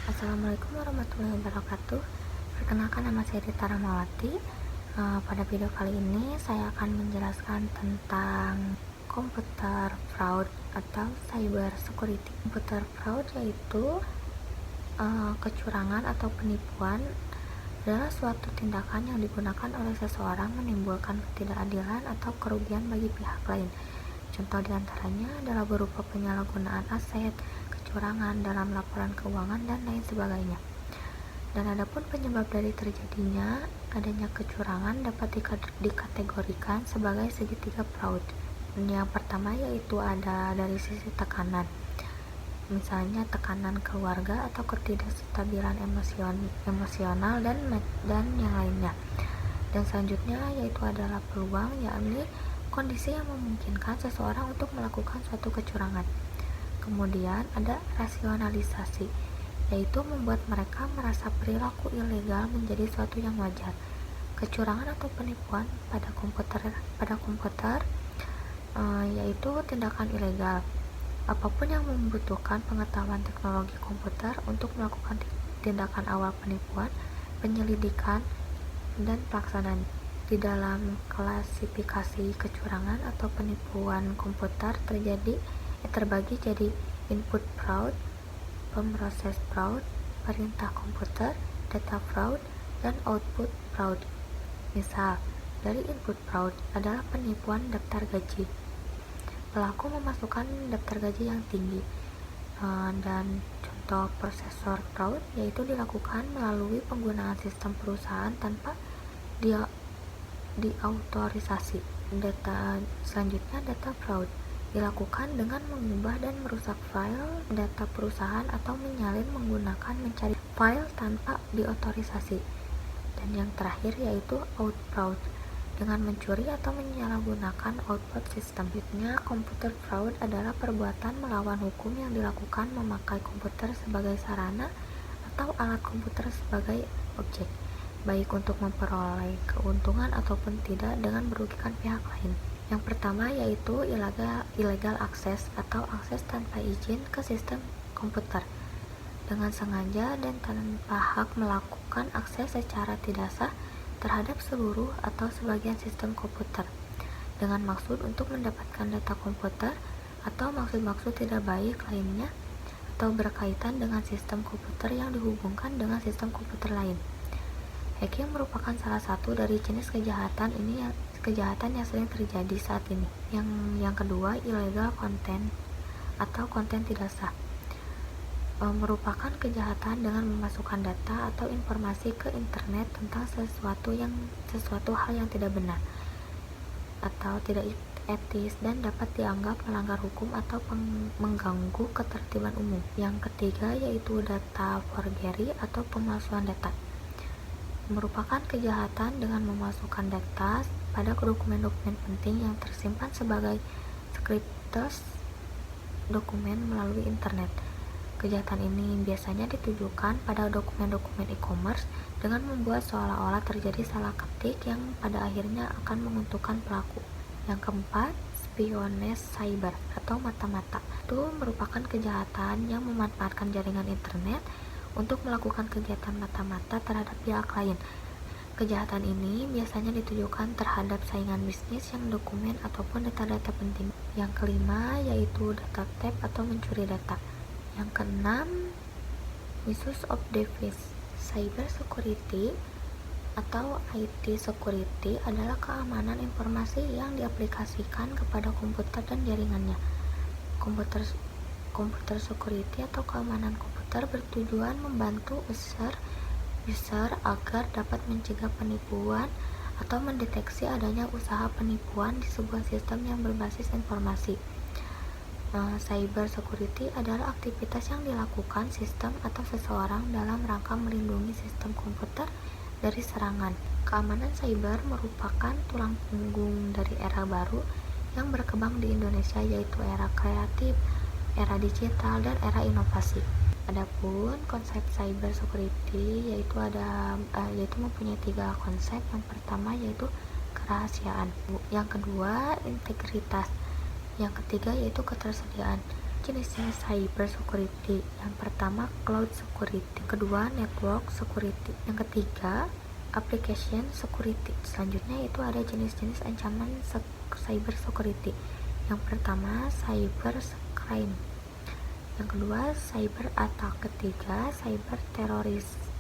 Assalamualaikum warahmatullahi wabarakatuh. Perkenalkan, nama saya Rita Rahmawati. Pada video kali ini saya akan menjelaskan tentang computer fraud atau cyber security. Computer fraud yaitu kecurangan atau penipuan adalah suatu tindakan yang digunakan oleh seseorang menimbulkan ketidakadilan atau kerugian bagi pihak lain. Contoh diantaranya adalah berupa penyalahgunaan aset, kecurangan dalam laporan keuangan, dan lain sebagainya. Dan adapun penyebab dari terjadinya adanya kecurangan dapat dikategorikan sebagai segitiga fraud. Yang pertama yaitu ada dari sisi tekanan, misalnya tekanan keluarga atau ketidakstabilan emosional dan yang lainnya. Dan selanjutnya yaitu adalah peluang, yakni kondisi yang memungkinkan seseorang untuk melakukan suatu kecurangan. Kemudian ada rasionalisasi, yaitu membuat mereka merasa perilaku ilegal menjadi suatu yang wajar. Kecurangan atau penipuan pada komputer yaitu tindakan ilegal. Apapun yang membutuhkan pengetahuan teknologi komputer untuk melakukan tindakan awal penipuan, penyelidikan, dan pelaksanaan. Di dalam klasifikasi kecurangan atau penipuan komputer terbagi jadi input fraud, pemroses fraud, perintah komputer, data fraud, dan output fraud. Misal, dari input fraud adalah penipuan daftar gaji. Pelaku memasukkan daftar gaji yang tinggi, dan contoh prosesor fraud yaitu dilakukan melalui penggunaan sistem perusahaan tanpa diautorisasi. Selanjutnya data fraud dilakukan dengan mengubah dan merusak file data perusahaan atau menyalin menggunakan mencari file tanpa diotorisasi. Dan yang terakhir yaitu out fraud, dengan mencuri atau menyalahgunakan output system. Selanjutnya, computer fraud adalah perbuatan melawan hukum yang dilakukan memakai komputer sebagai sarana atau alat komputer sebagai objek, baik untuk memperoleh keuntungan ataupun tidak dengan merugikan pihak lain. Yang pertama yaitu illegal access atau akses tanpa izin ke sistem komputer, dengan sengaja dan tanpa hak melakukan akses secara tidak sah terhadap seluruh atau sebagian sistem komputer dengan maksud untuk mendapatkan data komputer atau maksud-maksud tidak baik lainnya atau berkaitan dengan sistem komputer yang dihubungkan dengan sistem komputer lain. Hacking merupakan salah satu dari jenis kejahatan yang sering terjadi saat ini. Yang kedua, illegal content atau konten tidak sah, merupakan kejahatan dengan memasukkan data atau informasi ke internet tentang sesuatu hal yang tidak benar atau tidak etis dan dapat dianggap melanggar hukum atau mengganggu ketertiban umum. Yang ketiga yaitu data forgery atau pemalsuan data, merupakan kejahatan dengan memasukkan data pada dokumen-dokumen penting yang tersimpan sebagai scripted dokumen melalui internet. Kejahatan ini biasanya ditujukan pada dokumen-dokumen e-commerce dengan membuat seolah-olah terjadi salah ketik yang pada akhirnya akan menguntungkan pelaku. Yang keempat, spionage cyber atau mata-mata. Itu merupakan kejahatan yang memanfaatkan jaringan internet untuk melakukan kegiatan mata-mata terhadap pihak lain. Kejahatan ini biasanya ditujukan terhadap saingan bisnis yang dokumen ataupun data-data penting. Yang kelima yaitu data theft atau mencuri data. Yang keenam, misuse of device. Cyber security atau IT security adalah keamanan informasi yang diaplikasikan kepada komputer dan jaringannya. Computer security atau keamanan komputer bertujuan membantu user agar dapat mencegah penipuan atau mendeteksi adanya usaha penipuan di sebuah sistem yang berbasis informasi. Cyber security adalah aktivitas yang dilakukan sistem atau seseorang dalam rangka melindungi sistem komputer dari serangan. Keamanan cyber merupakan tulang punggung dari era baru yang berkembang di Indonesia, yaitu era kreatif, era digital, dan era inovasi. Adapun konsep cyber security yaitu mempunyai 3 konsep. Yang pertama yaitu kerahasiaan, yang kedua integritas, yang ketiga yaitu ketersediaan. jenis-jenis cyber security. Yang pertama, cloud security. Yang kedua, network security. Yang ketiga, application security. Selanjutnya itu ada jenis-jenis ancaman cyber security. Yang pertama, cyber crime. Yang kedua, cyber attack. Ketiga, cyber teroris.